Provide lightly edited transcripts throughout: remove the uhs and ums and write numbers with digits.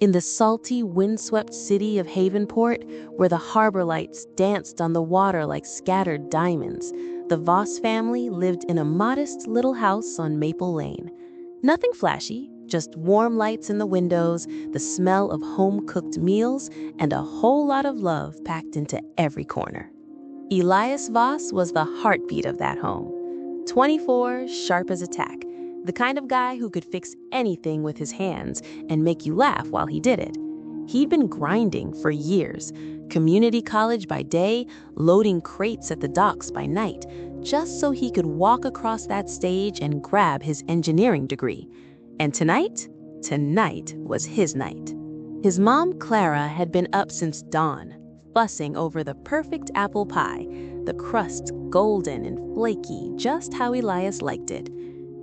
In the salty, windswept city of Havenport, where the harbor lights danced on the water like scattered diamonds, the Voss family lived in a modest little house on Maple Lane. Nothing flashy, just warm lights in the windows, the smell of home-cooked meals, and a whole lot of love packed into every corner. Elias Voss was the heartbeat of that home. 24, sharp as a tack, the kind of guy who could fix anything with his hands and make you laugh while he did it. He'd been grinding for years, community college by day, loading crates at the docks by night, just so he could walk across that stage and grab his engineering degree. And tonight was his night. His mom, Clara, had been up since dawn, fussing over the perfect apple pie, the crust golden and flaky, just how Elias liked it.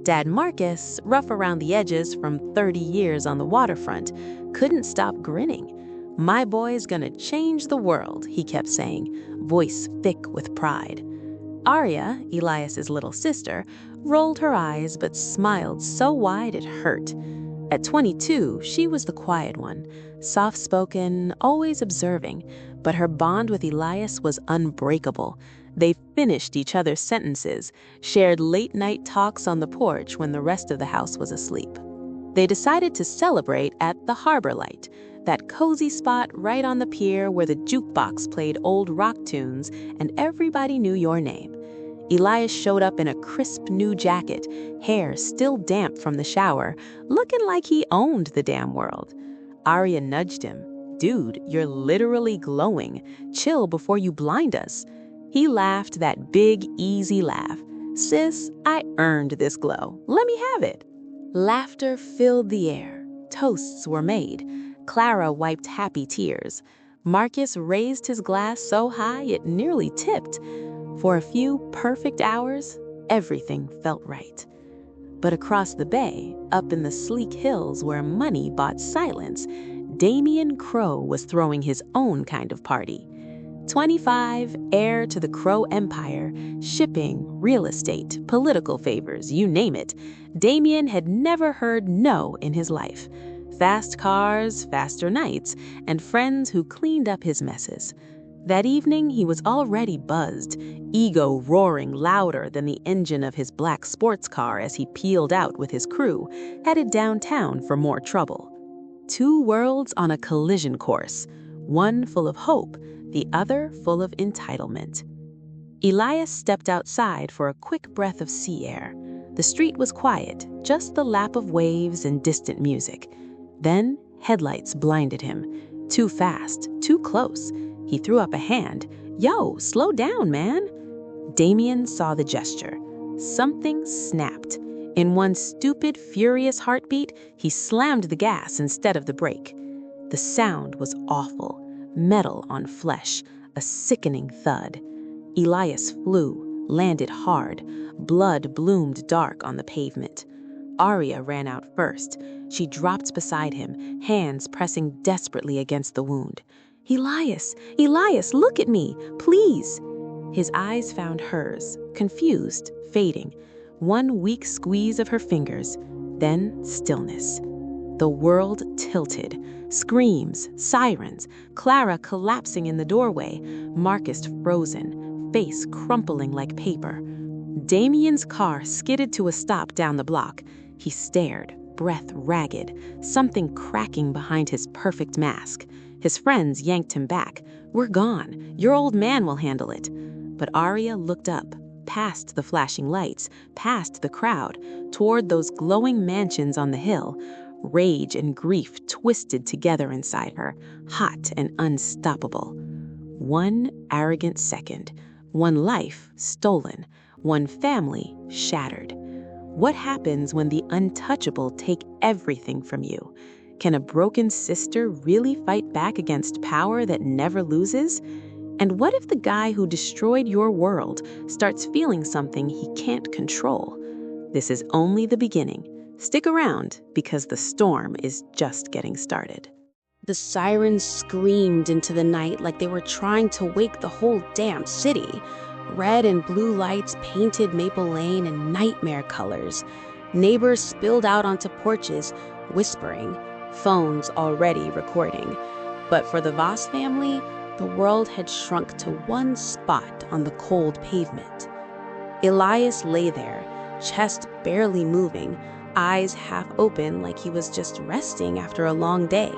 Dad Marcus, rough around the edges from 30 years on the waterfront, couldn't stop grinning. "My boy's gonna change the world," he kept saying, voice thick with pride. Aria, Elias's little sister, rolled her eyes but smiled so wide it hurt. At 22, she was the quiet one, soft-spoken, always observing, but her bond with Elias was unbreakable. They finished each other's sentences, shared late-night talks on the porch when the rest of the house was asleep. They decided to celebrate at the Harbor Light, that cozy spot right on the pier where the jukebox played old rock tunes and everybody knew your name. Elias showed up in a crisp new jacket, hair still damp from the shower, looking like he owned the damn world. Aria nudged him. "Dude, you're literally glowing. Chill before you blind us." He laughed that big, easy laugh. "Sis, I earned this glow. Let me have it." Laughter filled the air. Toasts were made. Clara wiped happy tears. Marcus raised his glass so high it nearly tipped. For a few perfect hours, everything felt right. But across the bay, up in the sleek hills where money bought silence, Damian Crowe was throwing his own kind of party. 25, heir to the Crowe empire, shipping, real estate, political favors, you name it. Damian had never heard no in his life. Fast cars, faster nights, and friends who cleaned up his messes. That evening, he was already buzzed, ego roaring louder than the engine of his black sports car as he peeled out with his crew, headed downtown for more trouble. Two worlds on a collision course, one full of hope, the other full of entitlement. Elias stepped outside for a quick breath of sea air. The street was quiet, just the lap of waves and distant music. Then, headlights blinded him. Too fast, too close. He threw up a hand. "Yo, slow down, man." Damian saw the gesture. Something snapped. In one stupid, furious heartbeat, he slammed the gas instead of the brake. The sound was awful. Metal on flesh, a sickening thud. Elias flew, landed hard. Blood bloomed dark on the pavement. Aria ran out first. She dropped beside him, hands pressing desperately against the wound. "Elias, Elias, look at me, please." His eyes found hers, confused, fading. One weak squeeze of her fingers, then stillness. The world tilted. Screams, sirens, Clara collapsing in the doorway, Marcus frozen, face crumpling like paper. Damian's car skidded to a stop down the block. He stared, breath ragged, something cracking behind his perfect mask. His friends yanked him back. "We're gone. Your old man will handle it." But Aria looked up, past the flashing lights, past the crowd, toward those glowing mansions on the hill. Rage and grief twisted together inside her, hot and unstoppable. One arrogant second, one life stolen, one family shattered. What happens when the untouchable take everything from you? Can a broken sister really fight back against power that never loses? And what if the guy who destroyed your world starts feeling something he can't control? This is only the beginning. Stick around, because the storm is just getting started. The sirens screamed into the night like they were trying to wake the whole damn city. Red and blue lights painted Maple Lane in nightmare colors. Neighbors spilled out onto porches, whispering. phones already recording. But for the Voss family, the world had shrunk to one spot on the cold pavement. Elias lay there, chest barely moving, eyes half open like he was just resting after a long day.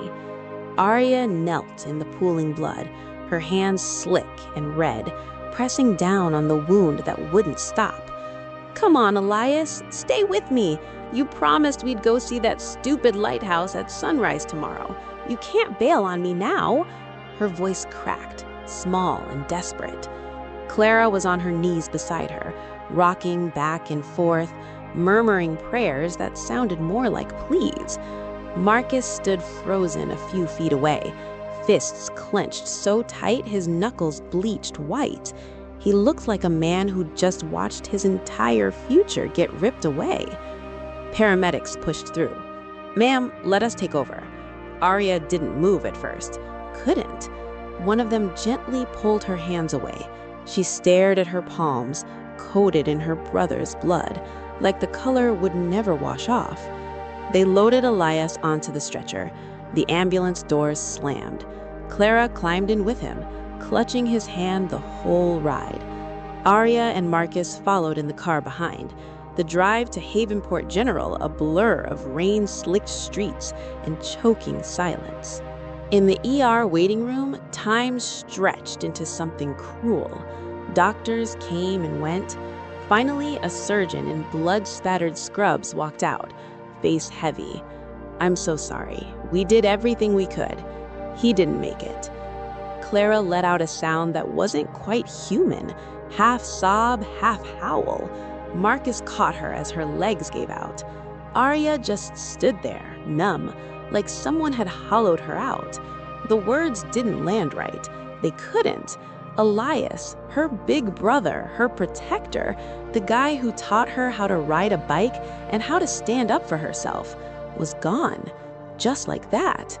Aria knelt in the pooling blood, her hands slick and red, pressing down on the wound that wouldn't stop. "Come on, Elias, stay with me. You promised we'd go see that stupid lighthouse at sunrise tomorrow. You can't bail on me now." Her voice cracked, small and desperate. Clara was on her knees beside her, rocking back and forth, murmuring prayers that sounded more like pleas. Marcus stood frozen a few feet away, fists clenched so tight his knuckles bleached white. He looked like a man who'd just watched his entire future get ripped away. Paramedics pushed through. "Ma'am, let us take over." Aria didn't move at first. Couldn't. One of them gently pulled her hands away. She stared at her palms, coated in her brother's blood, like the color would never wash off. They loaded Elias onto the stretcher. The ambulance doors slammed. Clara climbed in with him, clutching his hand the whole ride. Aria and Marcus followed in the car behind. The drive to Havenport General a blur of rain-slicked streets and choking silence. In the ER waiting room, time stretched into something cruel. Doctors came and went. Finally, a surgeon in blood-spattered scrubs walked out, face heavy. "I'm so sorry. We did everything we could. He didn't make it." Clara let out a sound that wasn't quite human, half sob, half howl. Marcus caught her as her legs gave out. Aria just stood there, numb, like someone had hollowed her out. The words didn't land right. They couldn't. Elias, her big brother, her protector, the guy who taught her how to ride a bike and how to stand up for herself, was gone, just like that.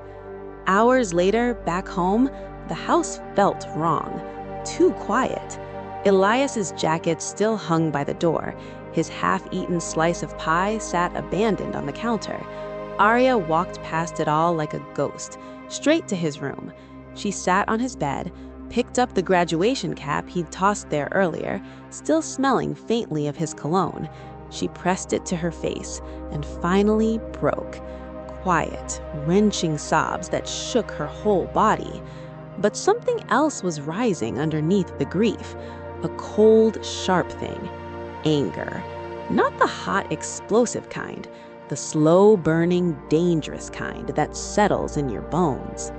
Hours later, back home, the house felt wrong, too quiet. Elias's jacket still hung by the door. His half-eaten slice of pie sat abandoned on the counter. Aria walked past it all like a ghost, straight to his room. She sat on his bed, picked up the graduation cap he'd tossed there earlier, still smelling faintly of his cologne. She pressed it to her face and finally broke. Quiet, wrenching sobs that shook her whole body. But something else was rising underneath the grief. A cold, sharp thing. Anger. Not the hot, explosive kind. The slow-burning, dangerous kind that settles in your bones.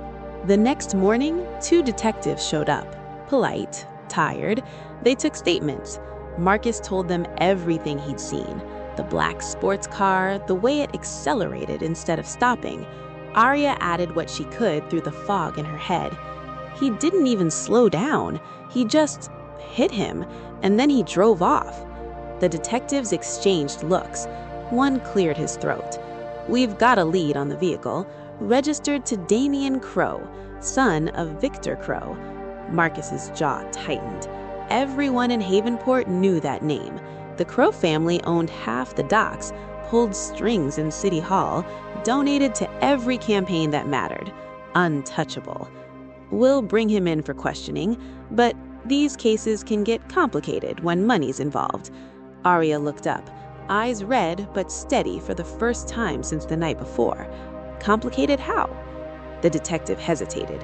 The next morning, 2 detectives showed up. Polite, tired. They took statements. Marcus told them everything he'd seen. The black sports car, the way it accelerated instead of stopping. Aria added what she could through the fog in her head. He didn't even slow down. He just hit him, and then he drove off. The detectives exchanged looks. One cleared his throat. "We've got a lead on the vehicle, registered to Damian Crowe, son of Victor Crowe." Marcus's jaw tightened. Everyone in Havenport knew that name. The Crowe family owned half the docks, pulled strings in City Hall, donated to every campaign that mattered. Untouchable. "We'll bring him in for questioning, but these cases can get complicated when money's involved." Aria looked up, eyes red but steady for the first time since the night before. "Complicated how?" The detective hesitated.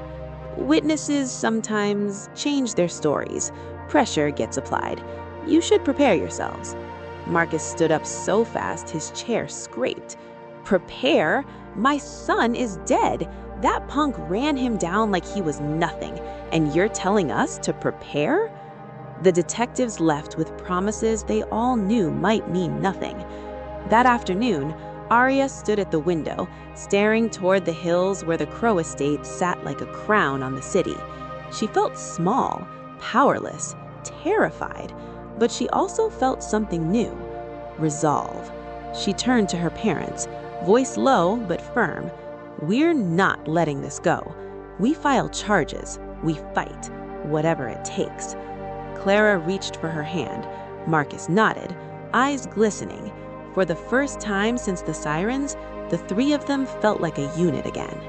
"Witnesses sometimes change their stories. Pressure gets applied. You should prepare yourselves." Marcus stood up so fast his chair scraped. "Prepare? My son is dead. That punk ran him down like he was nothing, and you're telling us to prepare?" The detectives left with promises they all knew might mean nothing. That afternoon, Aria stood at the window, staring toward the hills where the Crowe estate sat like a crown on the city. She felt small, powerless, terrified, but she also felt something new: resolve. She turned to her parents, voice low but firm. "We're not letting this go. We file charges. We fight, whatever it takes." Clara reached for her hand. Marcus nodded, eyes glistening. For the first time since the sirens, the three of them felt like a unit again.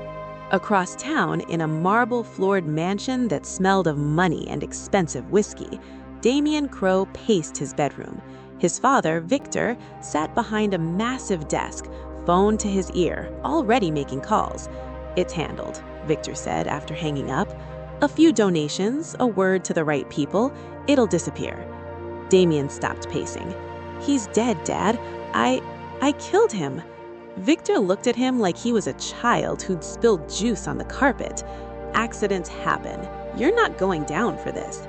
Across town, in a marble-floored mansion that smelled of money and expensive whiskey, Damian Crowe paced his bedroom. His father, Victor, sat behind a massive desk, phone to his ear, already making calls. "It's handled," Victor said after hanging up. "A few donations, a word to the right people, it'll disappear." Damian stopped pacing. "He's dead, Dad. I killed him." Victor looked at him like he was a child who'd spilled juice on the carpet. "Accidents happen. You're not going down for this."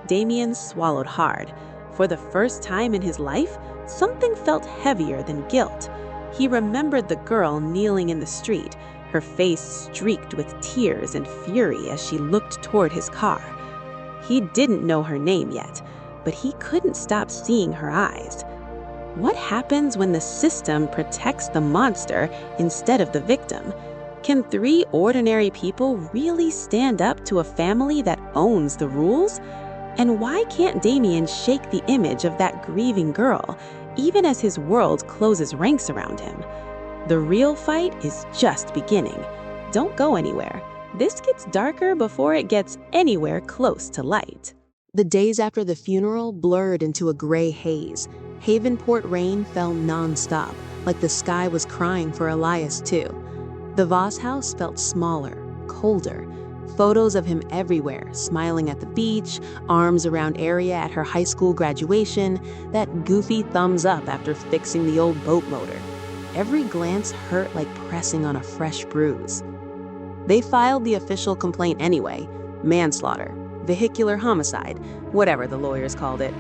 Damian swallowed hard. For the first time in his life, something felt heavier than guilt. He remembered the girl kneeling in the street, her face streaked with tears and fury as she looked toward his car. He didn't know her name yet, but he couldn't stop seeing her eyes. What happens when the system protects the monster instead of the victim? Can three ordinary people really stand up to a family that owns the rules? And why can't Damian shake the image of that grieving girl, even as his world closes ranks around him? The real fight is just beginning. Don't go anywhere. This gets darker before it gets anywhere close to light. The days after the funeral blurred into a gray haze. Havenport rain fell non-stop, like the sky was crying for Elias too. The Voss house felt smaller, colder. Photos of him everywhere, smiling at the beach, arms around Aria at her high school graduation, that goofy thumbs up after fixing the old boat motor. Every glance hurt like pressing on a fresh bruise. They filed the official complaint anyway. Manslaughter, vehicular homicide, whatever the lawyers called it.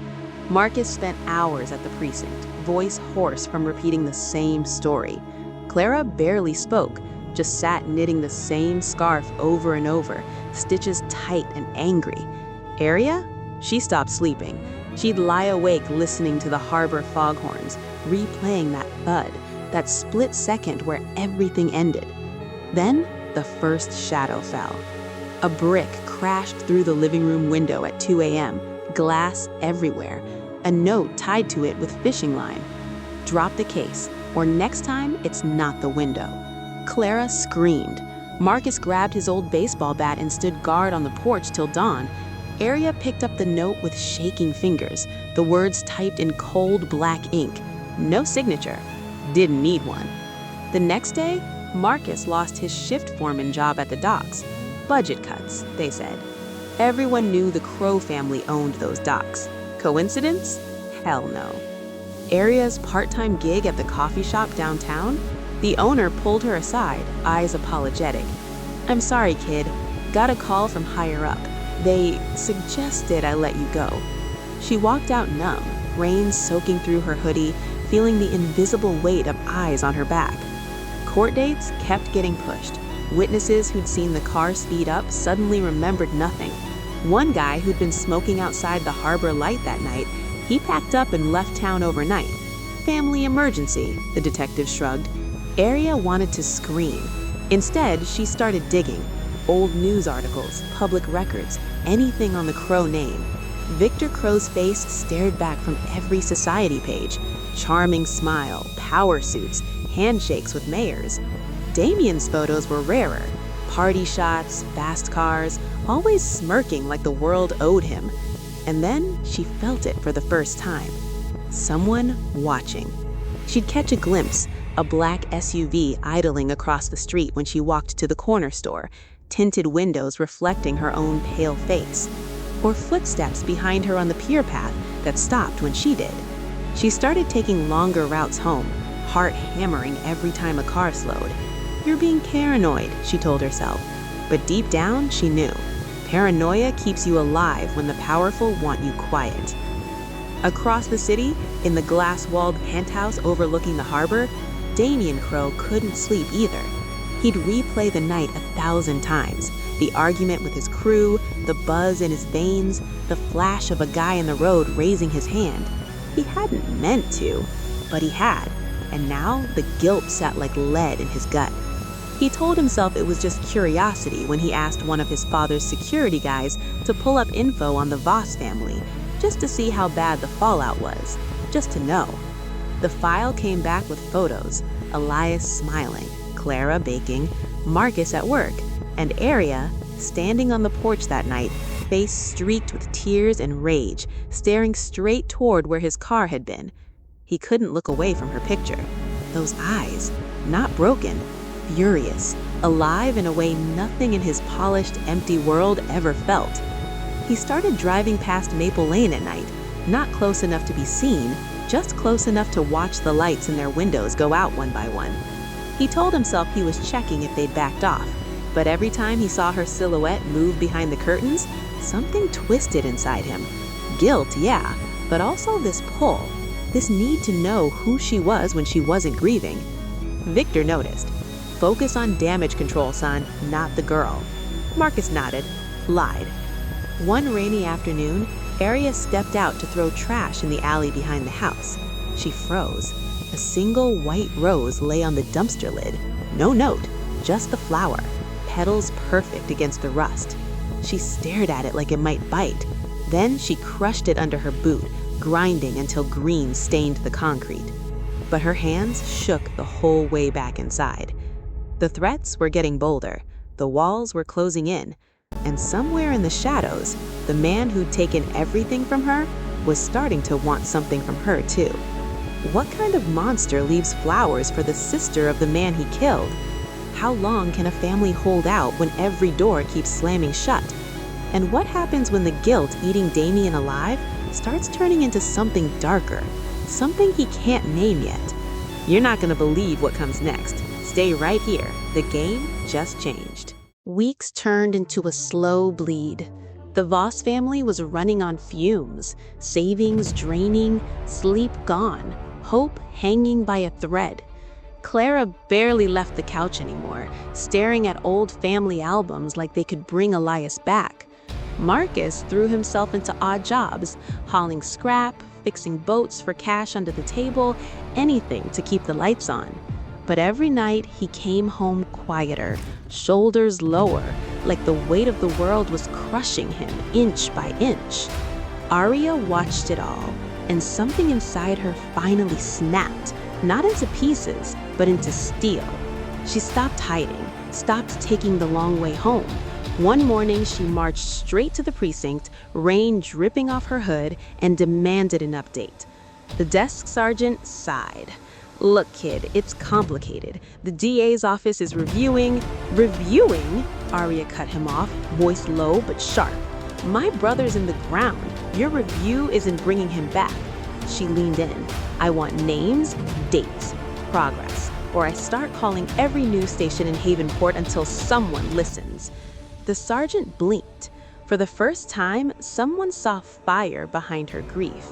Marcus spent hours at the precinct, voice hoarse from repeating the same story. Clara barely spoke, just sat knitting the same scarf over and over, stitches tight and angry. Aria? She stopped sleeping. She'd lie awake listening to the harbor foghorns, replaying that thud, that split second where everything ended. Then, the first shadow fell. A brick crashed through the living room window at 2 a.m., glass everywhere, a note tied to it with fishing line. "Drop the case, or next time it's not the window." Clara screamed. Marcus grabbed his old baseball bat and stood guard on the porch till dawn. Aria picked up the note with shaking fingers, the words typed in cold black ink. No signature. Didn't need one. The next day, Marcus lost his shift foreman job at the docks. Budget cuts, they said. Everyone knew the Crowe family owned those docks. Coincidence? Hell no. Aria's part-time gig at the coffee shop downtown? The owner pulled her aside, eyes apologetic. "I'm sorry, kid. Got a call from higher up. They suggested I let you go." She walked out numb, rain soaking through her hoodie, feeling the invisible weight of eyes on her back. Court dates kept getting pushed. Witnesses who'd seen the car speed up suddenly remembered nothing. One guy who'd been smoking outside the harbor light that night, he packed up and left town overnight. Family emergency, the detective shrugged. Aria wanted to scream. Instead, she started digging. Old news articles, public records, anything on the Crowe name. Victor Crowe's face stared back from every society page. Charming smile, power suits, handshakes with mayors. Damian's photos were rarer. Party shots, fast cars, always smirking like the world owed him. And then she felt it for the first time. Someone watching. She'd catch a glimpse, a black SUV idling across the street when she walked to the corner store, tinted windows reflecting her own pale face. Or footsteps behind her on the pier path that stopped when she did. She started taking longer routes home, heart hammering every time a car slowed. "You're being paranoid," she told herself. But deep down, she knew. Paranoia keeps you alive when the powerful want you quiet. Across the city, in the glass-walled penthouse overlooking the harbor, Damian Crowe couldn't sleep either. He'd replay the night 1,000 times. The argument with his crew, the buzz in his veins, the flash of a guy in the road raising his hand. He hadn't meant to, but he had, and now the guilt sat like lead in his gut. He told himself it was just curiosity when he asked one of his father's security guys to pull up info on the Voss family, just to see how bad the fallout was, just to know. The file came back with photos, Elias smiling, Clara baking, Marcus at work, and Aria standing on the porch that night, face streaked with tears and rage, staring straight toward where his car had been. He couldn't look away from her picture. Those eyes, not broken, furious, alive in a way nothing in his polished, empty world ever felt. He started driving past Maple Lane at night, not close enough to be seen, just close enough to watch the lights in their windows go out one by one. He told himself he was checking if they'd backed off, but every time he saw her silhouette move behind the curtains, something twisted inside him. Guilt, yeah, but also this pull, this need to know who she was when she wasn't grieving. Victor noticed. Focus on damage control, son, not the girl. Marcus nodded, lied. One rainy afternoon, Aria stepped out to throw trash in the alley behind the house. She froze. A single white rose lay on the dumpster lid. No note, just the flower, petals perfect against the rust. She stared at it like it might bite. Then she crushed it under her boot, grinding until green stained the concrete. But her hands shook the whole way back inside. The threats were getting bolder. The walls were closing in. And somewhere in the shadows, the man who'd taken everything from her was starting to want something from her too. What kind of monster leaves flowers for the sister of the man he killed? How long can a family hold out when every door keeps slamming shut? And what happens when the guilt eating Damian alive starts turning into something darker, something he can't name yet? You're not gonna believe what comes next. Stay right here. The game just changed. Weeks turned into a slow bleed. The Voss family was running on fumes, savings draining, sleep gone, hope hanging by a thread. Clara barely left the couch anymore, staring at old family albums like they could bring Elias back. Marcus threw himself into odd jobs, hauling scrap, fixing boats for cash under the table, anything to keep the lights on. But every night he came home quieter, shoulders lower, like the weight of the world was crushing him inch by inch. Aria watched it all, and something inside her finally snapped, not into pieces, but into steel. She stopped hiding, stopped taking the long way home. One morning, she marched straight to the precinct, rain dripping off her hood, and demanded an update. The desk sergeant sighed. Look, kid, it's complicated. The DA's office is reviewing? Aria cut him off, voice low but sharp. My brother's in the ground. Your review isn't bringing him back. She leaned in. I want names, dates, progress, or I start calling every news station in Havenport until someone listens. The sergeant blinked. For the first time, someone saw fire behind her grief.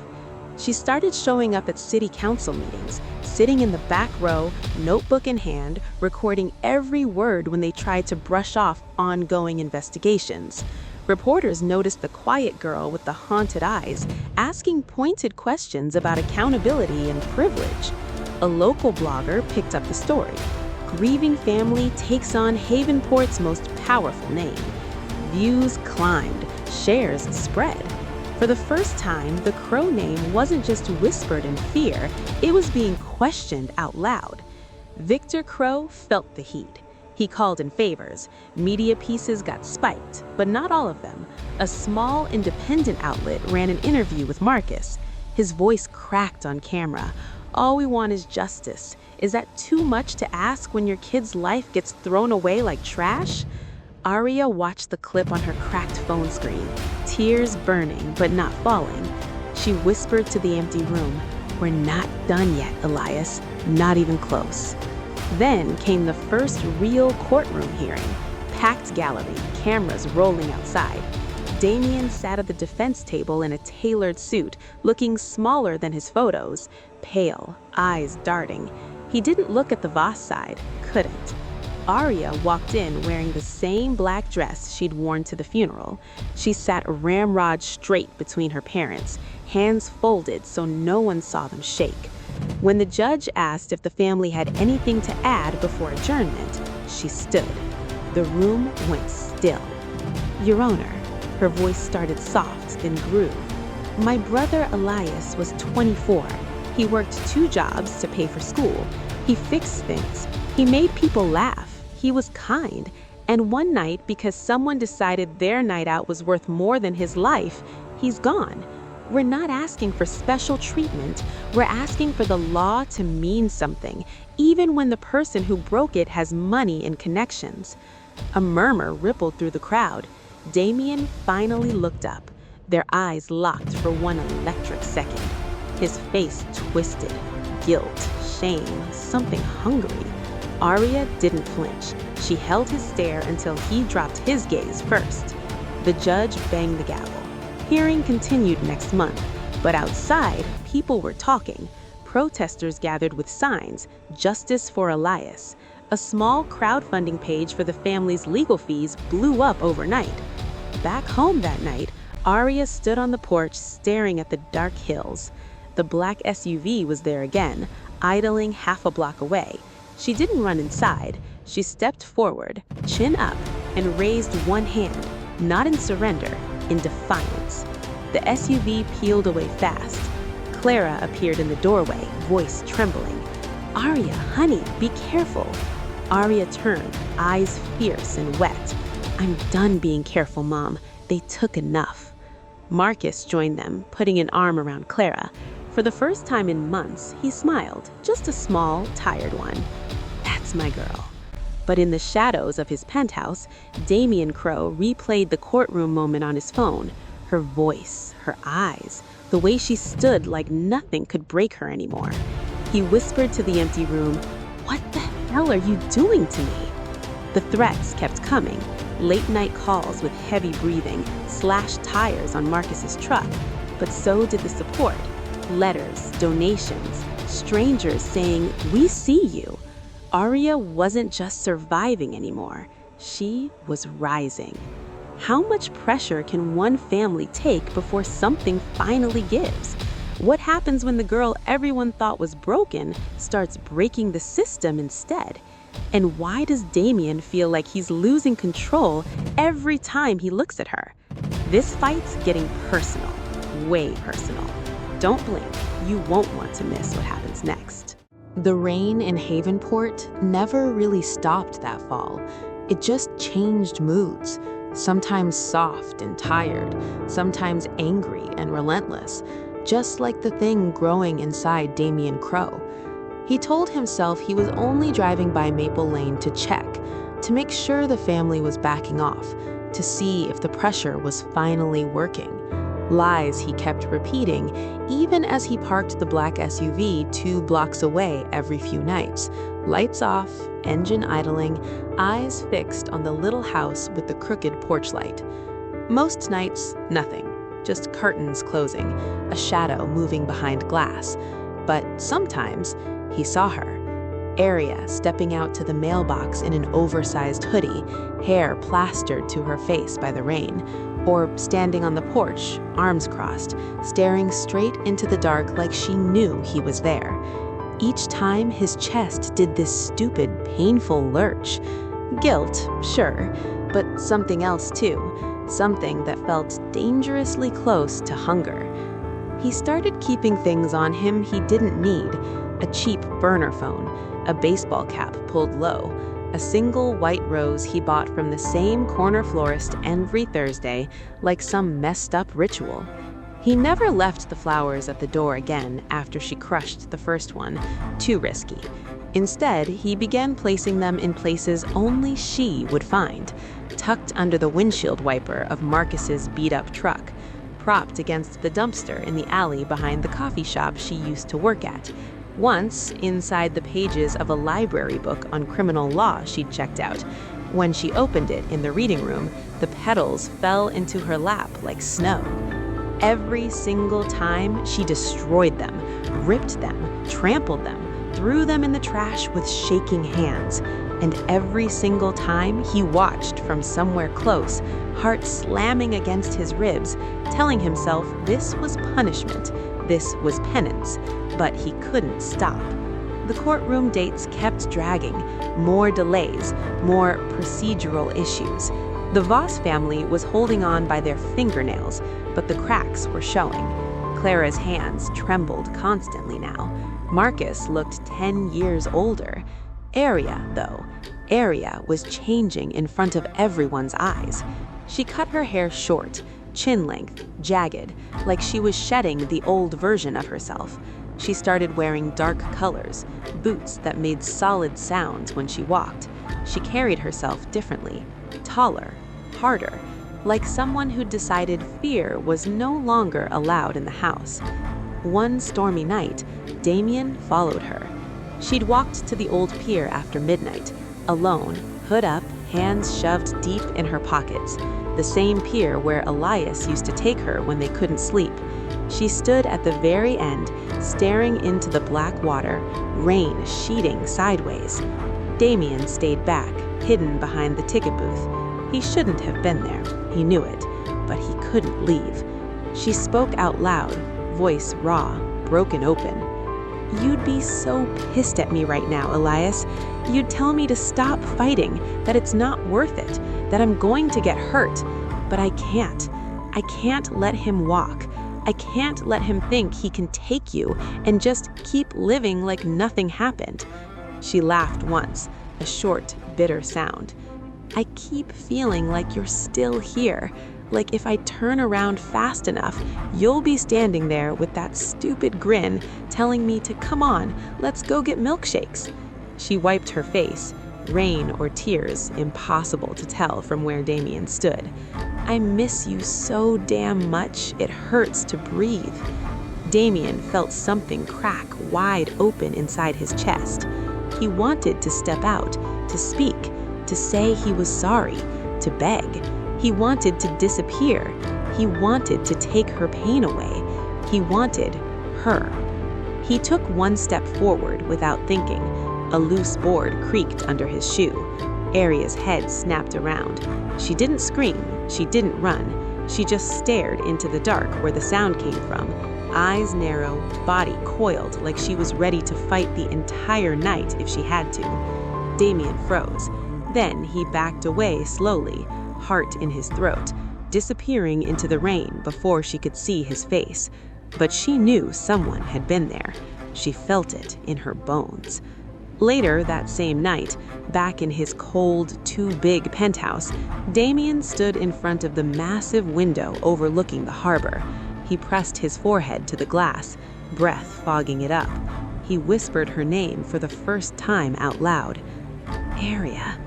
She started showing up at city council meetings, sitting in the back row, notebook in hand, recording every word when they tried to brush off ongoing investigations. Reporters noticed the quiet girl with the haunted eyes, asking pointed questions about accountability and privilege. A local blogger picked up the story. Grieving family takes on Havenport's most powerful name. Views climbed, shares spread. For the first time, the Crowe name wasn't just whispered in fear, it was being questioned out loud. Victor Crowe felt the heat. He called in favors. Media pieces got spiked, but not all of them. A small, independent outlet ran an interview with Marcus. His voice cracked on camera. All we want is justice. Is that too much to ask when your kid's life gets thrown away like trash? Aria watched the clip on her cracked phone screen, tears burning but not falling. She whispered to the empty room, "We're not done yet, Elias, not even close." Then came the first real courtroom hearing. Packed gallery, cameras rolling outside. Damian sat at the defense table in a tailored suit, looking smaller than his photos, pale, eyes darting. He didn't look at the Voss side, couldn't. Aria walked in wearing the same black dress she'd worn to the funeral. She sat ramrod straight between her parents, hands folded so no one saw them shake. When the judge asked if the family had anything to add before adjournment, she stood. The room went still. "Your Honor," her voice started soft, then grew. "My brother Elias was 24. He worked 2 jobs to pay for school. He fixed things. He made people laugh. He was kind. And one night, because someone decided their night out was worth more than his life, he's gone. We're not asking for special treatment. We're asking for the law to mean something, even when the person who broke it has money and connections. A murmur rippled through the crowd. Damian finally looked up. Their eyes locked for one electric second. His face twisted. Guilt, shame, something hungry. Aria didn't flinch. She held his stare until he dropped his gaze first. The judge banged the gavel. Hearing continued next month, but outside, people were talking. Protesters gathered with signs, "Justice for Elias." A small crowdfunding page for the family's legal fees blew up overnight. Back home that night, Aria stood on the porch staring at the dark hills. The black SUV was there again, idling half a block away. She didn't run inside. She stepped forward, chin up, and raised one hand, not in surrender, in defiance. The SUV peeled away fast. Clara appeared in the doorway, voice trembling. "Aria, honey, be careful." Aria turned, eyes fierce and wet. "I'm done being careful, Mom. They took enough." Marcus joined them, putting an arm around Clara. For the first time in months, he smiled, just a small, tired one. "That's my girl." But in the shadows of his penthouse, Damian Crowe replayed the courtroom moment on his phone. Her voice, her eyes, the way she stood like nothing could break her anymore. He whispered to the empty room, "What the hell are you doing to me?" The threats kept coming. Late-night calls with heavy breathing, slashed tires on Marcus's truck. But so did the support. Letters, donations, strangers saying, "We see you." Aria wasn't just surviving anymore. She was rising. How much pressure can one family take before something finally gives? What happens when the girl everyone thought was broken starts breaking the system instead? And why does Damian feel like he's losing control every time he looks at her? This fight's getting personal, way personal. Don't blink, you won't want to miss what happens next. The rain in Havenport never really stopped that fall. It just changed moods, sometimes soft and tired, sometimes angry and relentless, just like the thing growing inside Damian Crowe. He told himself he was only driving by Maple Lane to check, to make sure the family was backing off, to see if the pressure was finally working. Lies he kept repeating, even as he parked the black SUV 2 blocks away every few nights. Lights off, engine idling, eyes fixed on the little house with the crooked porch light. Most nights, nothing, just curtains closing, a shadow moving behind glass. But sometimes, he saw her. Aria stepping out to the mailbox in an oversized hoodie, hair plastered to her face by the rain, or standing on the porch, arms crossed, staring straight into the dark like she knew he was there. Each time his chest did this stupid, painful lurch. Guilt, sure, but something else too, something that felt dangerously close to hunger. He started keeping things on him he didn't need, a cheap burner phone, a baseball cap pulled low, a single white rose he bought from the same corner florist every Thursday, like some messed up ritual. He never left the flowers at the door again after she crushed the first one, too risky. Instead, he began placing them in places only she would find, tucked under the windshield wiper of Marcus's beat-up truck, propped against the dumpster in the alley behind the coffee shop she used to work at, once inside the pages of a library book on criminal law she'd checked out. When she opened it in the reading room, the petals fell into her lap like snow. Every single time, she destroyed them, ripped them, trampled them, threw them in the trash with shaking hands. And every single time, he watched from somewhere close, heart slamming against his ribs, telling himself this was punishment, this was penance, but he couldn't stop. The courtroom dates kept dragging, more delays, more procedural issues. The Voss family was holding on by their fingernails, but the cracks were showing. Clara's hands trembled constantly now. Marcus looked 10 years older. Aria was changing in front of everyone's eyes. She cut her hair short, chin length, jagged, like she was shedding the old version of herself. She started wearing dark colors, boots that made solid sounds when she walked. She carried herself differently, taller, harder, like someone who decided fear was no longer allowed in the house. One stormy night, Damian followed her. She'd walked to the old pier after midnight, alone, hood up, hands shoved deep in her pockets, the same pier where Elias used to take her when they couldn't sleep. She stood at the very end, staring into the black water, rain sheeting sideways. Damian stayed back, hidden behind the ticket booth. He shouldn't have been there, he knew it, but he couldn't leave. She spoke out loud, voice raw, broken open. "You'd be so pissed at me right now, Elias. You'd tell me to stop fighting, that it's not worth it, that I'm going to get hurt. But I can't. I can't let him walk. I can't let him think he can take you and just keep living like nothing happened." She laughed once, a short, bitter sound. "I keep feeling like you're still here, like if I turn around fast enough, you'll be standing there with that stupid grin telling me to come on, let's go get milkshakes." She wiped her face, rain or tears, impossible to tell from where Damian stood. "I miss you so damn much, it hurts to breathe." Damian felt something crack wide open inside his chest. He wanted to step out, to speak, to say he was sorry, to beg. He wanted to disappear. He wanted to take her pain away. He wanted her. He took one step forward without thinking. A loose board creaked under his shoe. Aria's head snapped around. She didn't scream. She didn't run. She just stared into the dark where the sound came from. Eyes narrow, body coiled like she was ready to fight the entire night if she had to. Damian froze. Then he backed away slowly, heart in his throat, disappearing into the rain before she could see his face. But she knew someone had been there. She felt it in her bones. Later that same night, back in his cold, too big penthouse, Damian stood in front of the massive window overlooking the harbor. He pressed his forehead to the glass, breath fogging it up. He whispered her name for the first time out loud. "Aria."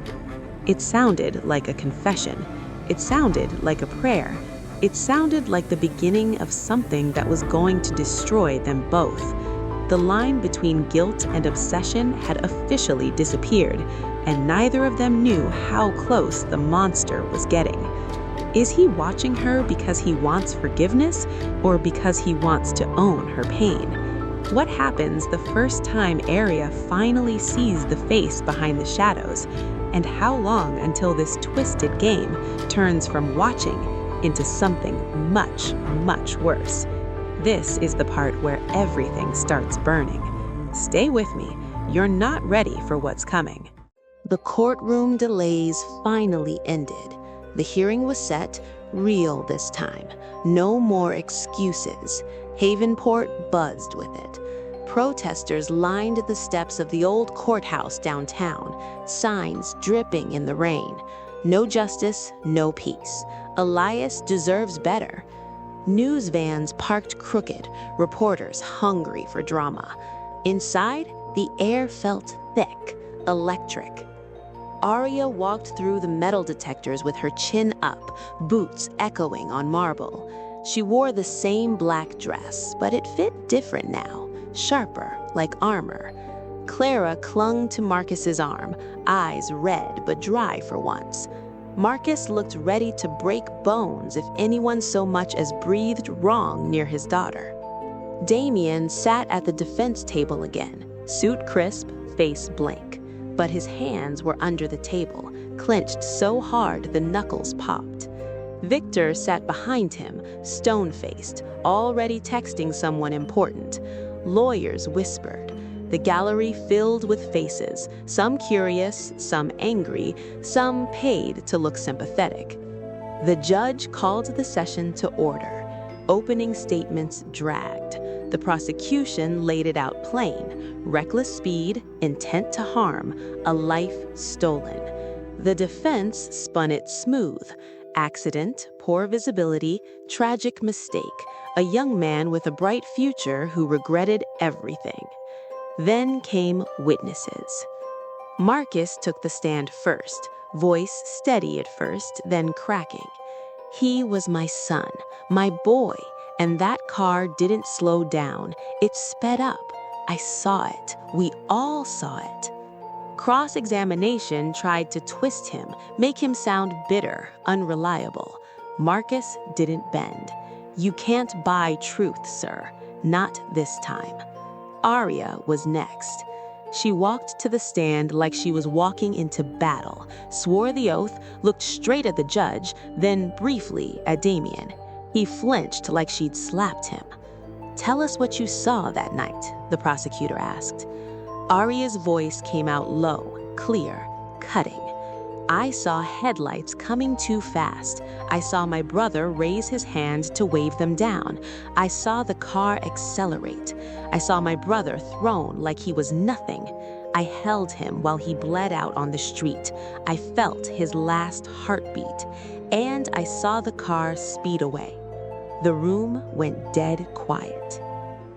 It sounded like a confession. It sounded like a prayer. It sounded like the beginning of something that was going to destroy them both. The line between guilt and obsession had officially disappeared, and neither of them knew how close the monster was getting. Is he watching her because he wants forgiveness, or because he wants to own her pain? What happens the first time Aria finally sees the face behind the shadows? And how long until this twisted game turns from watching into something much, much worse? This is the part where everything starts burning. Stay with me. You're not ready for what's coming. The courtroom delays finally ended. The hearing was set, real this time. No more excuses. Havenport buzzed with it. Protesters lined the steps of the old courthouse downtown, signs dripping in the rain. No justice, no peace. Elias deserves better. News vans parked crooked, reporters hungry for drama. Inside, the air felt thick, electric. Aria walked through the metal detectors with her chin up, boots echoing on marble. She wore the same black dress, but it fit different now, sharper, like armor. Clara clung to Marcus's arm, eyes red but dry for once. Marcus looked ready to break bones if anyone so much as breathed wrong near his daughter. Damian sat at the defense table again, suit crisp, face blank. But his hands were under the table, clenched so hard the knuckles popped. Victor sat behind him, stone-faced, already texting someone important. Lawyers whispered. The gallery filled with faces, some curious, some angry, some paid to look sympathetic. The judge called the session to order. Opening statements dragged. The prosecution laid it out plain: reckless speed, intent to harm, a life stolen. The defense spun it smooth: accident, poor visibility, tragic mistake, a young man with a bright future who regretted everything. Then came witnesses. Marcus took the stand first, voice steady at first, then cracking. He was my son, my boy, and that car didn't slow down. It sped up. I saw it. We all saw it. Cross-examination tried to twist him, make him sound bitter, unreliable. Marcus didn't bend. You can't buy truth, sir. Not this time. Aria was next. She walked to the stand like she was walking into battle, swore the oath, looked straight at the judge, then briefly at Damian. He flinched like she'd slapped him. "Tell us what you saw that night," the prosecutor asked. Aria's voice came out low, clear, cutting. "I saw headlights coming too fast. I saw my brother raise his hand to wave them down. I saw the car accelerate. I saw my brother thrown like he was nothing. I held him while he bled out on the street. I felt his last heartbeat. And I saw the car speed away." The room went dead quiet.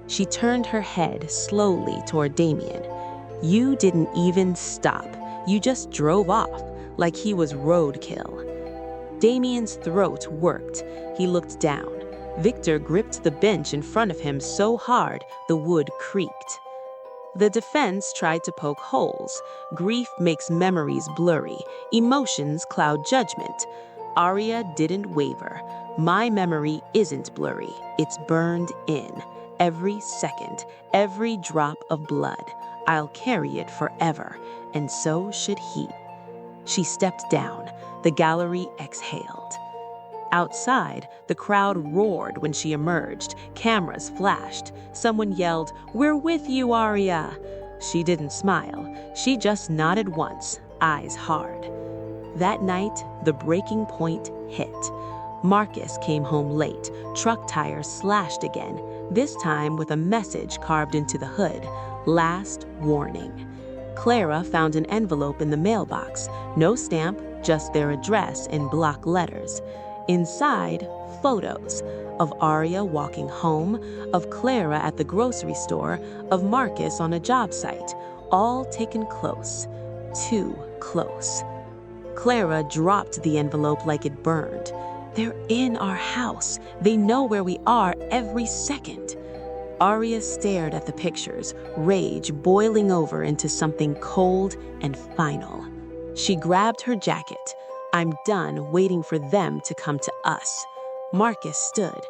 She turned her head slowly toward Damian. "You didn't even stop. You just drove off, like he was roadkill." Damian's throat worked. He looked down. Victor gripped the bench in front of him so hard the wood creaked. The defense tried to poke holes. Grief makes memories blurry. Emotions cloud judgment. Aria didn't waver. "My memory isn't blurry. It's burned in. Every second, every drop of blood. I'll carry it forever, and so should he." She stepped down. The gallery exhaled. Outside, the crowd roared when she emerged. Cameras flashed. Someone yelled, "We're with you, Aria." She didn't smile. She just nodded once, eyes hard. That night, the breaking point hit. Marcus came home late, truck tires slashed again, this time with a message carved into the hood: "Last warning." Clara found an envelope in the mailbox. No stamp, just their address in block letters. Inside, photos of Aria walking home, of Clara at the grocery store, of Marcus on a job site, all taken close, too close. Clara dropped the envelope like it burned. "They're in our house. They know where we are every second." Aria stared at the pictures, rage boiling over into something cold and final. She grabbed her jacket. "I'm done waiting for them to come to us." Marcus stood.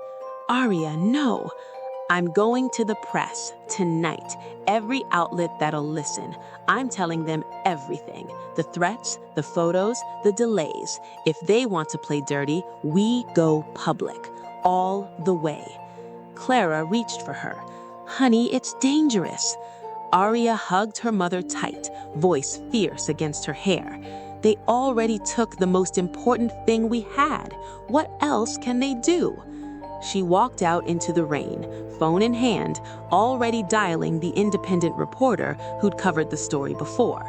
"Aria, no." "I'm going to the press, tonight. Every outlet that'll listen. I'm telling them everything. The threats, the photos, the delays. If they want to play dirty, we go public. All the way." Clara reached for her. "Honey, it's dangerous." Aria hugged her mother tight, voice fierce against her hair. "They already took the most important thing we had. What else can they do?" She walked out into the rain, phone in hand, already dialing the independent reporter who'd covered the story before.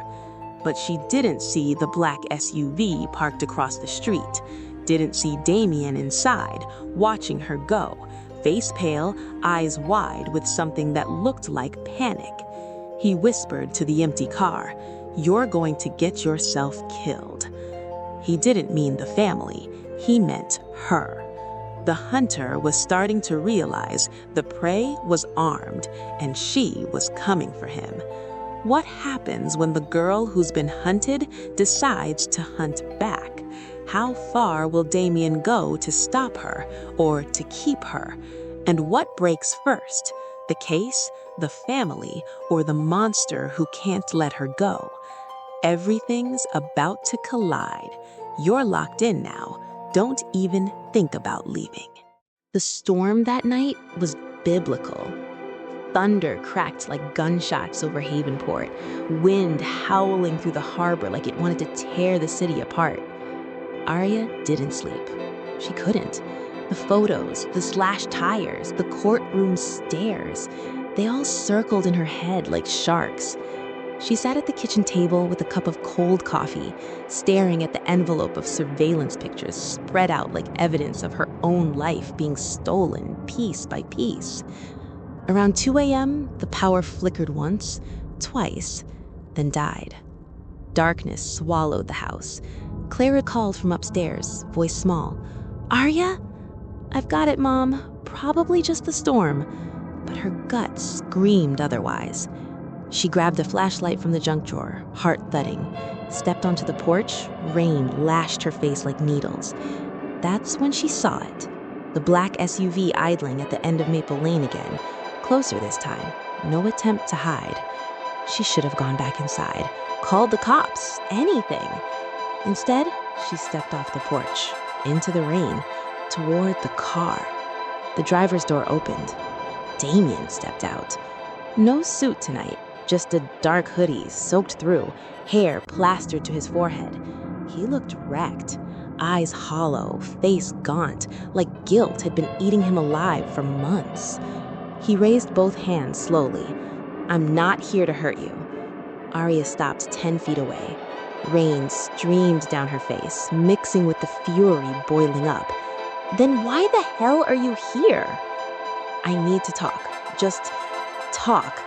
But she didn't see the black SUV parked across the street, didn't see Damian inside, watching her go, face pale, eyes wide with something that looked like panic. He whispered to the empty car, "You're going to get yourself killed." He didn't mean the family, he meant her. The hunter was starting to realize the prey was armed and she was coming for him. What happens when the girl who's been hunted decides to hunt back? How far will Damian go to stop her or to keep her? And what breaks first? The case, the family, or the monster who can't let her go? Everything's about to collide. You're locked in now. Don't even think about leaving. The storm that night was biblical. Thunder cracked like gunshots over Havenport, wind howling through the harbor like it wanted to tear the city apart. Aria didn't sleep. She couldn't. The photos, the slashed tires, the courtroom stairs, they all circled in her head like sharks. She sat at the kitchen table with a cup of cold coffee, staring at the envelope of surveillance pictures spread out like evidence of her own life being stolen piece by piece. Around 2 a.m., the power flickered once, twice, then died. Darkness swallowed the house. Clara called from upstairs, voice small. "Aria?" "I've got it, Mom. Probably just the storm." But her gut screamed otherwise. She grabbed a flashlight from the junk drawer, heart thudding, stepped onto the porch, rain lashed her face like needles. That's when she saw it. The black SUV idling at the end of Maple Lane again, closer this time, no attempt to hide. She should have gone back inside, called the cops, anything. Instead, she stepped off the porch, into the rain, toward the car. The driver's door opened. Damian stepped out. No suit tonight, just a dark hoodie soaked through, hair plastered to his forehead. He looked wrecked, eyes hollow, face gaunt, like guilt had been eating him alive for months. He raised both hands slowly. "I'm not here to hurt you." Aria stopped 10 feet away. Rain streamed down her face, mixing with the fury boiling up. "Then why the hell are you here?" "I need to talk. Just talk."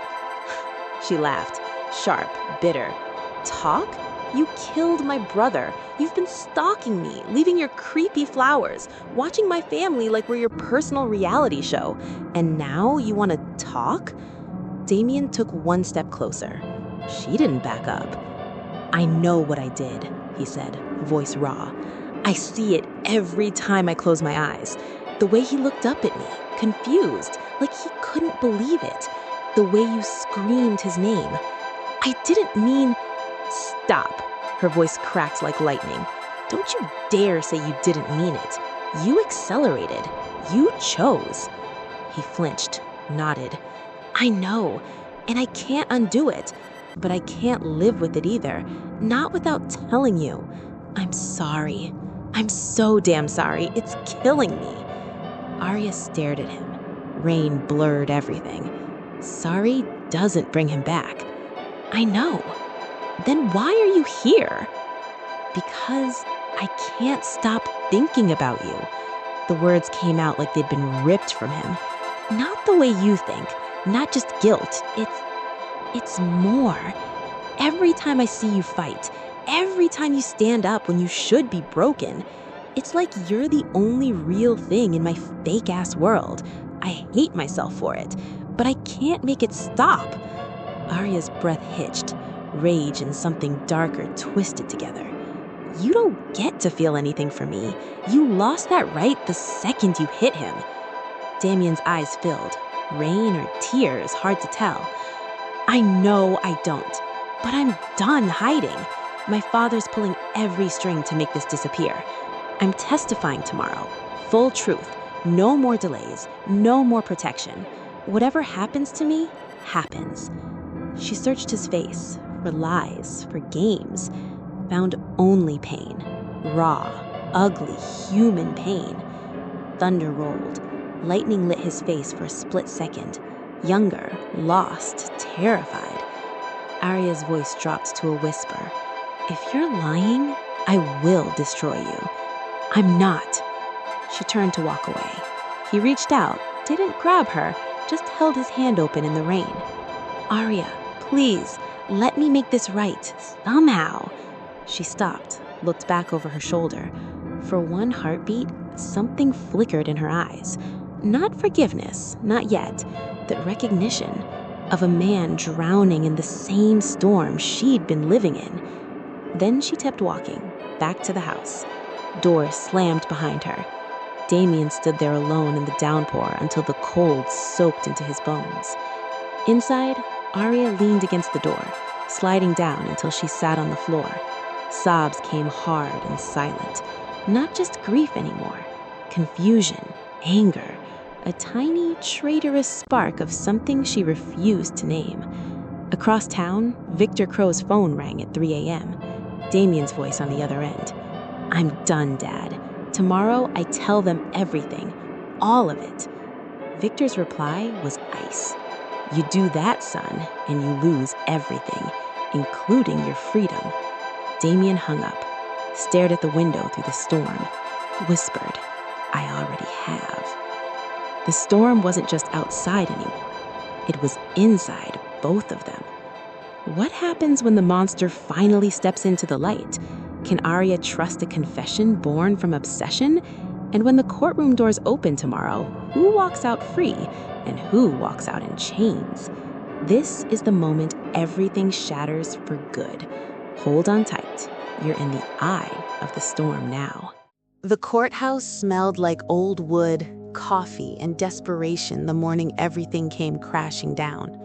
She laughed, sharp, bitter. "Talk? You killed my brother. You've been stalking me, leaving your creepy flowers, watching my family like we're your personal reality show. And now you want to talk?" Damian took one step closer. She didn't back up. "I know what I did," he said, voice raw. "I see it every time I close my eyes. The way he looked up at me, confused, like he couldn't believe it. The way you screamed his name. I didn't mean—" "Stop." Her voice cracked like lightning. "Don't you dare say you didn't mean it. You accelerated. You chose." He flinched, nodded. "I know, and I can't undo it. But I can't live with it either. Not without telling you. I'm sorry. I'm so damn sorry. It's killing me." Aria stared at him. Rain blurred everything. Sorry doesn't bring him back. "I know. Then why are you here?" "Because I can't stop thinking about you." The words came out like they'd been ripped from him. "Not the way you think. Not just guilt. It's more. Every time I see you fight, every time you stand up when you should be broken, it's like you're the only real thing in my fake-ass world. I hate myself for it, but I can't make it stop." Aria's breath hitched. Rage and something darker twisted together. "You don't get to feel anything for me. You lost that right the second you hit him." Damian's eyes filled. Rain or tears, hard to tell. "I know I don't, but I'm done hiding. My father's pulling every string to make this disappear. I'm testifying tomorrow. Full truth. No more delays. No more protection. Whatever happens to me, happens." She searched his face for lies, for games, found only pain. Raw, ugly, human pain. Thunder rolled. Lightning lit his face for a split second. Younger, lost, terrified. Aria's voice dropped to a whisper. "If you're lying, I will destroy you." "I'm not." She turned to walk away. He reached out, didn't grab her, just held his hand open in the rain. "Aria, please, let me make this right, somehow." She stopped, looked back over her shoulder. For one heartbeat, something flickered in her eyes. Not forgiveness, not yet, but recognition of a man drowning in the same storm she'd been living in. Then she kept walking, back to the house. Door slammed behind her. Damian stood there alone in the downpour until the cold soaked into his bones. Inside, Aria leaned against the door, sliding down until she sat on the floor. Sobs came hard and silent. Not just grief anymore. Confusion, anger, a tiny, traitorous spark of something she refused to name. Across town, Victor Crowe's phone rang at 3 a.m. Damian's voice on the other end. "I'm done, Dad. Tomorrow, I tell them everything, all of it. Victor's reply was ice. You do that, son, and you lose everything, including your freedom. Damian hung up, stared at the window through the storm, whispered, I already have. The storm wasn't just outside anymore. It was inside both of them. What happens when the monster finally steps into the light? Can Aria trust a confession born from obsession? And when the courtroom doors open tomorrow, who walks out free and who walks out in chains? This is the moment everything shatters for good. Hold on tight. You're in the eye of the storm now. The courthouse smelled like old wood, coffee, and desperation the morning everything came crashing down.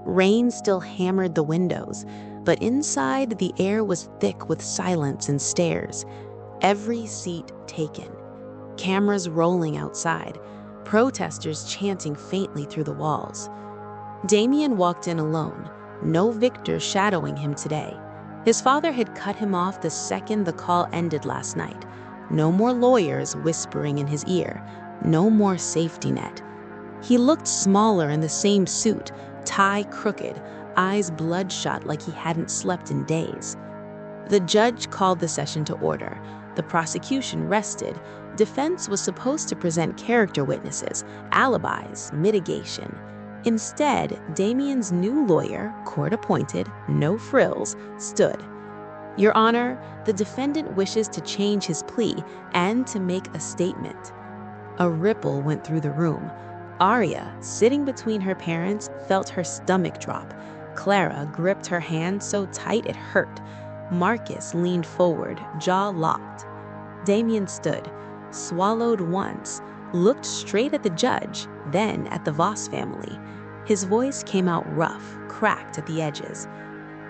Rain still hammered the windows, but inside the air was thick with silence and stares. Every seat taken. Cameras rolling outside, protesters chanting faintly through the walls. Damian walked in alone, no Victor shadowing him today. His father had cut him off the second the call ended last night. No more lawyers whispering in his ear, no more safety net. He looked smaller in the same suit, tie crooked, eyes bloodshot like he hadn't slept in days. The judge called the session to order. The prosecution rested. Defense was supposed to present character witnesses, alibis, mitigation. Instead, Damian's new lawyer, court-appointed, no frills, stood. Your Honor, the defendant wishes to change his plea and to make a statement. A ripple went through the room. Aria, sitting between her parents, felt her stomach drop. Clara gripped her hand so tight it hurt. Marcus leaned forward, jaw locked. Damian stood, swallowed once, looked straight at the judge, then at the Voss family. His voice came out rough, cracked at the edges.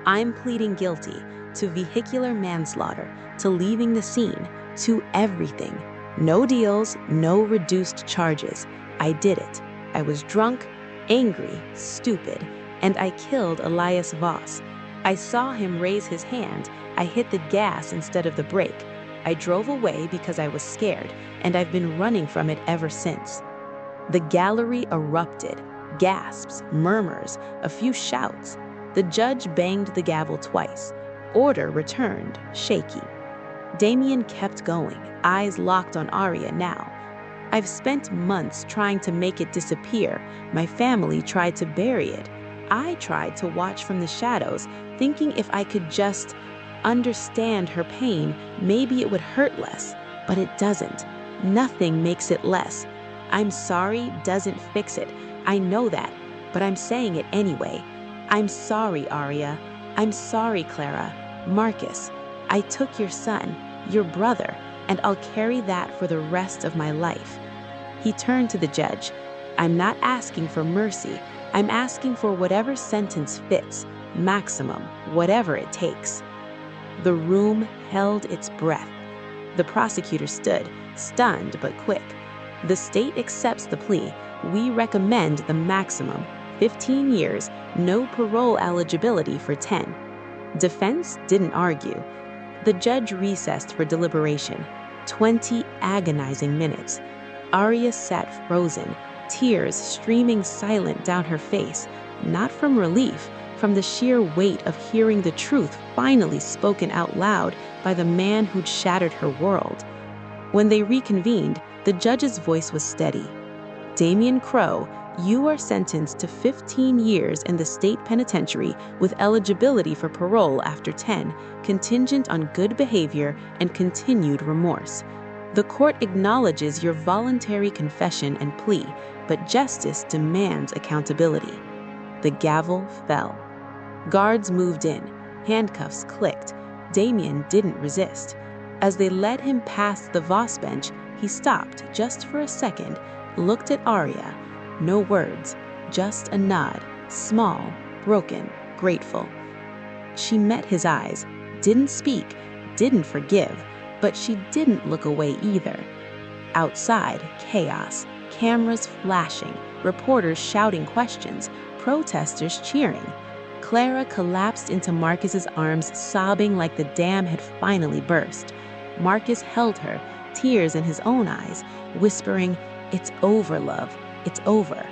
I'm pleading guilty to vehicular manslaughter, to leaving the scene, to everything. No deals, no reduced charges. I did it. I was drunk, angry, stupid, and I killed Elias Voss. I saw him raise his hand. I hit the gas instead of the brake. I drove away because I was scared, and I've been running from it ever since. The gallery erupted. Gasps, murmurs, a few shouts. The judge banged the gavel twice. Order returned, shaky. Damian kept going, eyes locked on Aria now. I've spent months trying to make it disappear. My family tried to bury it. I tried to watch from the shadows, thinking if I could just understand her pain, maybe it would hurt less. But it doesn't. Nothing makes it less. I'm sorry doesn't fix it. I know that, but I'm saying it anyway. I'm sorry, Aria. I'm sorry, Clara. Marcus, I took your son, your brother, and I'll carry that for the rest of my life. He turned to the judge. I'm not asking for mercy. I'm asking for whatever sentence fits, maximum, whatever it takes. The room held its breath. The prosecutor stood, stunned but quick. The state accepts the plea. We recommend the maximum, 15 years, no parole eligibility for 10. Defense didn't argue. The judge recessed for deliberation. 20 agonizing minutes. Aria sat frozen, tears streaming silent down her face, not from relief, from the sheer weight of hearing the truth finally spoken out loud by the man who'd shattered her world. When they reconvened, the judge's voice was steady. Damian Crowe, you are sentenced to 15 years in the state penitentiary with eligibility for parole after 10, contingent on good behavior and continued remorse. The court acknowledges your voluntary confession and plea, but justice demands accountability. The gavel fell. Guards moved in. Handcuffs clicked. Damian didn't resist. As they led him past the Voss bench, he stopped just for a second, looked at Aria. No words, just a nod, small, broken, grateful. She met his eyes, didn't speak, didn't forgive, but she didn't look away either. Outside, chaos, cameras flashing, reporters shouting questions, protesters cheering. Clara collapsed into Marcus's arms, sobbing like the dam had finally burst. Marcus held her, tears in his own eyes, whispering, "It's over, love, it's over."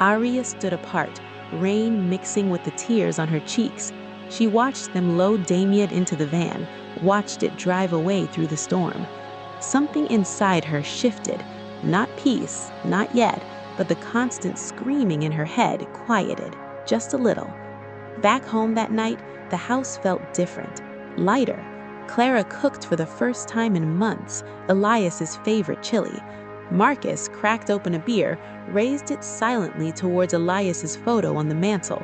Aria stood apart, rain mixing with the tears on her cheeks. She watched them load Damian into the van, watched it drive away through the storm. Something inside her shifted. Not peace, not yet, but the constant screaming in her head quieted, just a little. Back home that night, the house felt different, lighter. Clara cooked for the first time in months, Elias's favorite chili. Marcus cracked open a beer, raised it silently towards Elias's photo on the mantle.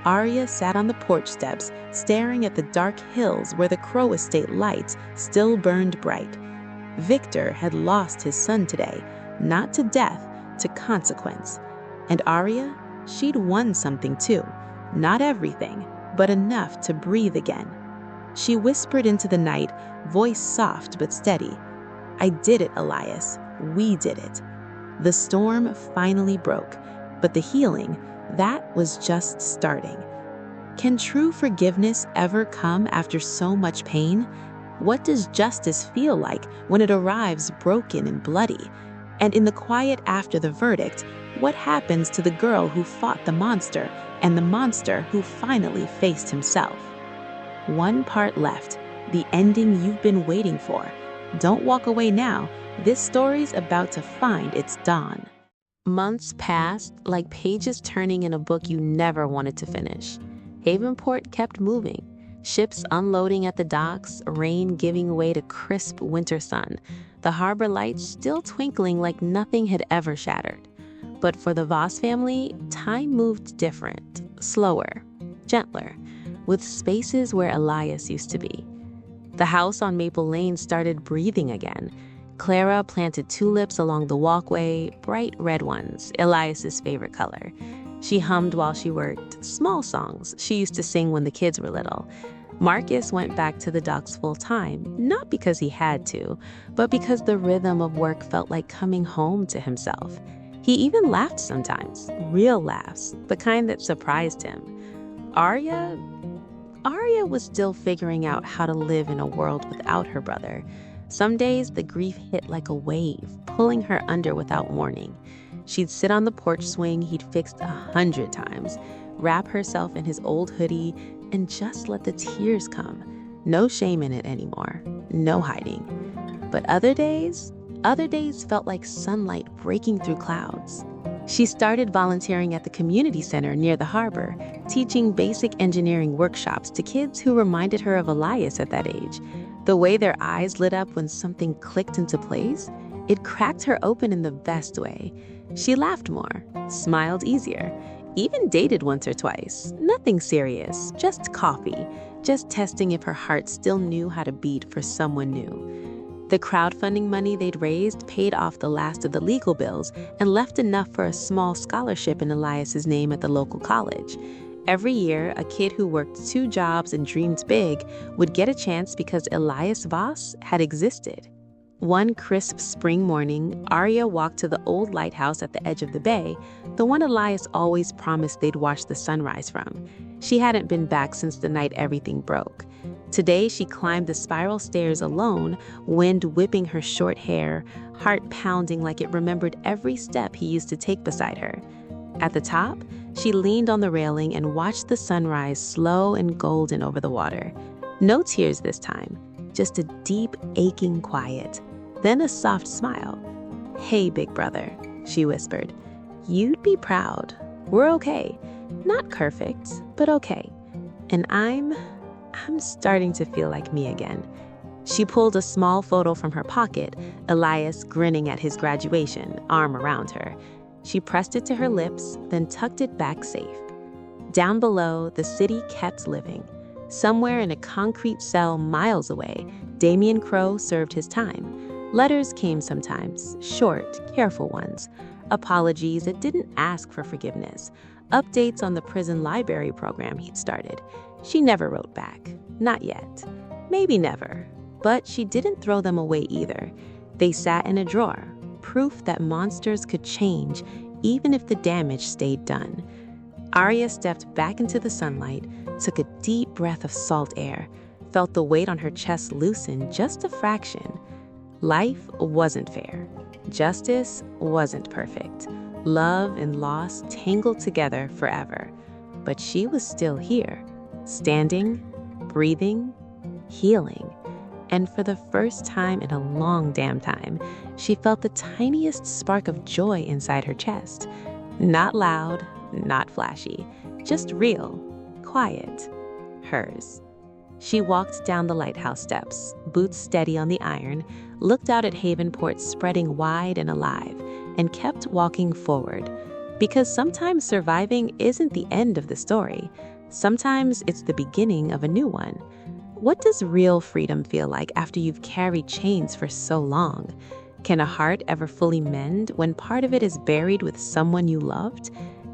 Aria sat on the porch steps, staring at the dark hills where the Crowe estate lights still burned bright. Victor had lost his son today, not to death, to consequence. And Aria, she'd won something too. Not everything, but enough to breathe again. She whispered into the night, voice soft but steady. "I did it, Elias. We did it." The storm finally broke, but the healing, that was just starting. Can true forgiveness ever come after so much pain? What does justice feel like when it arrives broken and bloody? And in the quiet after the verdict, what happens to the girl who fought the monster and the monster who finally faced himself? One part left, the ending you've been waiting for. Don't walk away now. This story's about to find its dawn. Months passed, like pages turning in a book you never wanted to finish. Havenport kept moving. Ships unloading at the docks, rain giving way to crisp winter sun, the harbor lights still twinkling like nothing had ever shattered. But for the Voss family, time moved different, slower, gentler, with spaces where Elias used to be. The house on Maple Lane started breathing again. Clara planted tulips along the walkway, bright red ones, Elias's favorite color. She hummed while she worked, small songs she used to sing when the kids were little. Marcus went back to the docks full time, not because he had to, but because the rhythm of work felt like coming home to himself. He even laughed sometimes, real laughs, the kind that surprised him. Aria was still figuring out how to live in a world without her brother. Some days the grief hit like a wave, pulling her under without warning. She'd sit on the porch swing he'd fixed 100 times, wrap herself in his old hoodie, and just let the tears come. No shame in it anymore, no hiding. But other days felt like sunlight breaking through clouds. She started volunteering at the community center near the harbor, teaching basic engineering workshops to kids who reminded her of Elias at that age. The way their eyes lit up when something clicked into place, it cracked her open in the best way. She laughed more, smiled easier, even dated once or twice. Nothing serious, just coffee, just testing if her heart still knew how to beat for someone new. The crowdfunding money they'd raised paid off the last of the legal bills and left enough for a small scholarship in Elias's name at the local college. Every year, a kid who worked 2 jobs and dreamed big would get a chance because Elias Voss had existed. One crisp spring morning, Aria walked to the old lighthouse at the edge of the bay, the one Elias always promised they'd watch the sunrise from. She hadn't been back since the night everything broke. Today, she climbed the spiral stairs alone, wind whipping her short hair, heart pounding like it remembered every step he used to take beside her. At the top, she leaned on the railing and watched the sunrise slow and golden over the water. No tears this time, just a deep, aching quiet. Then a soft smile. "Hey, big brother," she whispered. "You'd be proud. We're okay. Not perfect, but okay. And I'm starting to feel like me again." She pulled a small photo from her pocket, Elias grinning at his graduation, arm around her. She pressed it to her lips, then tucked it back safe. Down below, the city kept living. Somewhere in a concrete cell miles away, Damian Crowe served his time. Letters came sometimes, short, careful ones. Apologies that didn't ask for forgiveness. Updates on the prison library program he'd started. She never wrote back. Not yet. Maybe never. But she didn't throw them away either. They sat in a drawer, proof that monsters could change even if the damage stayed done. Aria stepped back into the sunlight, took a deep breath of salt air, felt the weight on her chest loosen just a fraction. Life wasn't fair. Justice wasn't perfect. Love and loss tangled together forever. But she was still here, standing, breathing, healing. And for the first time in a long damn time, she felt the tiniest spark of joy inside her chest. Not loud, not flashy, just real, quiet, hers. She walked down the lighthouse steps, boots steady on the iron, looked out at Havenport spreading wide and alive, and kept walking forward. Because sometimes surviving isn't the end of the story. Sometimes it's the beginning of a new one. What does real freedom feel like after you've carried chains for so long? Can a heart ever fully mend when part of it is buried with someone you loved?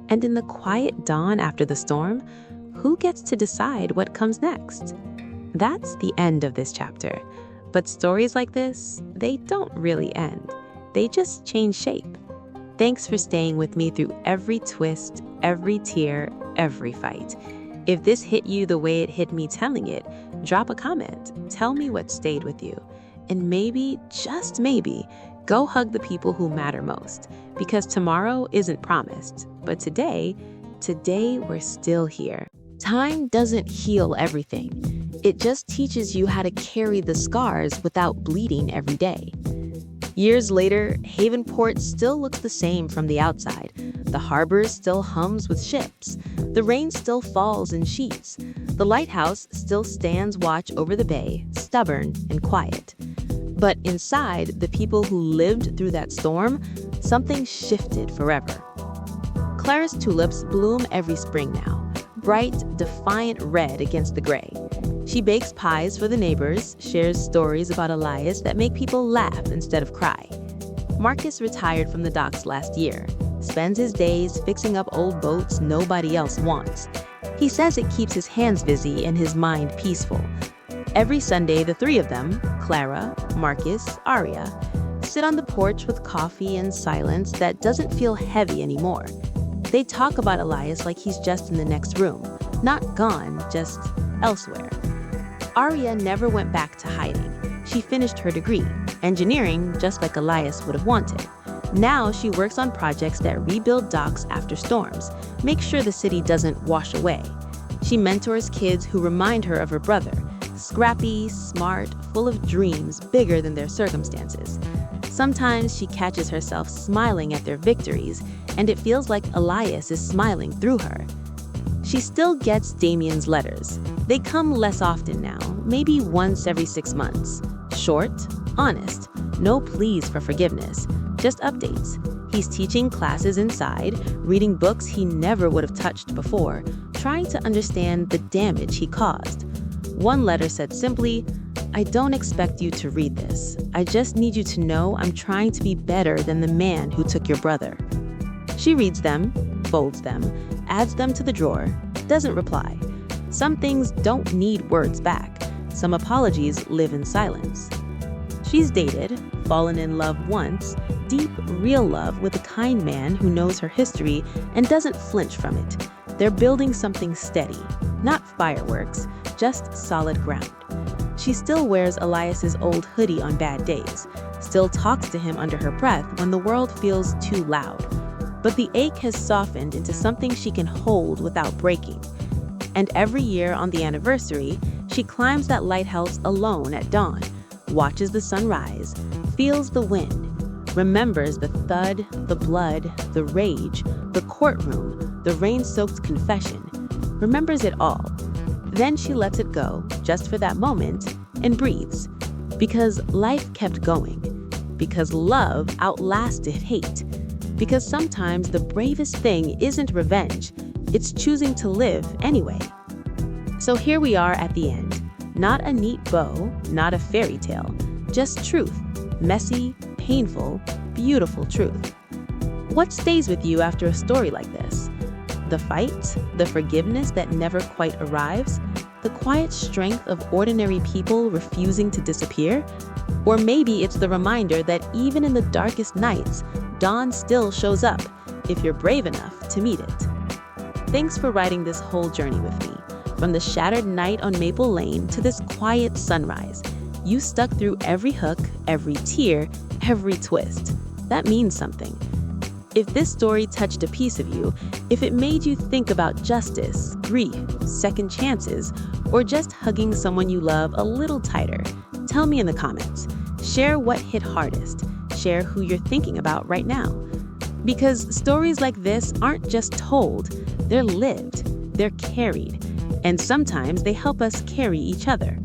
And in the quiet dawn after the storm, who gets to decide what comes next? That's the end of this chapter. But stories like this, they don't really end. They just change shape. Thanks for staying with me through every twist, every tear, every fight. If this hit you the way it hit me telling it, drop a comment. Tell me what stayed with you. And maybe, just maybe, go hug the people who matter most. Because tomorrow isn't promised. But today we're still here. Time doesn't heal everything. It just teaches you how to carry the scars without bleeding every day. Years later, Havenport still looks the same from the outside. The harbor still hums with ships. The rain still falls in sheets. The lighthouse still stands watch over the bay, stubborn and quiet. But inside, the people who lived through that storm, something shifted forever. Clara's tulips bloom every spring now, bright, defiant red against the gray. She bakes pies for the neighbors, shares stories about Elias that make people laugh instead of cry. Marcus retired from the docks last year, spends his days fixing up old boats nobody else wants. He says it keeps his hands busy and his mind peaceful. Every Sunday, the three of them, Clara, Marcus, Aria, sit on the porch with coffee and silence that doesn't feel heavy anymore. They talk about Elias like he's just in the next room, not gone, just elsewhere. Aria never went back to hiding. She finished her degree, engineering, just like Elias would have wanted. Now she works on projects that rebuild docks after storms, make sure the city doesn't wash away. She mentors kids who remind her of her brother, scrappy, smart, full of dreams bigger than their circumstances. Sometimes she catches herself smiling at their victories, and it feels like Elias is smiling through her. She still gets Damian's letters. They come less often now, maybe once every 6 months. Short, honest, no pleas for forgiveness, just updates. He's teaching classes inside, reading books he never would have touched before, trying to understand the damage he caused. One letter said simply, "I don't expect you to read this. I just need you to know I'm trying to be better than the man who took your brother." She reads them, folds them, adds them to the drawer, doesn't reply. Some things don't need words back. Some apologies live in silence. She's dated, fallen in love once, deep, real love with a kind man who knows her history and doesn't flinch from it. They're building something steady, not fireworks, just solid ground. She still wears Elias's old hoodie on bad days, still talks to him under her breath when the world feels too loud. But the ache has softened into something she can hold without breaking. And every year on the anniversary, she climbs that lighthouse alone at dawn, watches the sun rise, feels the wind, remembers the thud, the blood, the rage, the courtroom, the rain-soaked confession, remembers it all. Then she lets it go, just for that moment, and breathes. Because life kept going. Because love outlasted hate. Because sometimes the bravest thing isn't revenge, it's choosing to live anyway. So here we are at the end. Not a neat bow, not a fairy tale, just truth. Messy, painful, beautiful truth. What stays with you after a story like this? The fight, the forgiveness that never quite arrives, the quiet strength of ordinary people refusing to disappear? Or maybe it's the reminder that even in the darkest nights, dawn still shows up, if you're brave enough to meet it. Thanks for riding this whole journey with me, from the shattered night on Maple Lane to this quiet sunrise. You stuck through every hook, every tear, every twist. That means something. If this story touched a piece of you, if it made you think about justice, grief, second chances, or just hugging someone you love a little tighter, tell me in the comments. Share what hit hardest. Share who you're thinking about right now. Because stories like this aren't just told, they're lived, they're carried, and sometimes they help us carry each other.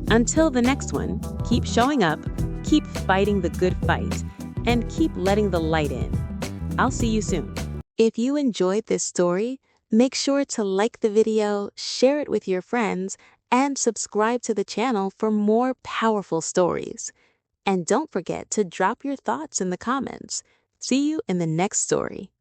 Until the next one, keep showing up, keep fighting the good fight, and keep letting the light in. I'll see you soon. If you enjoyed this story, make sure to like the video, share it with your friends, and subscribe to the channel for more powerful stories. And don't forget to drop your thoughts in the comments. See you in the next story.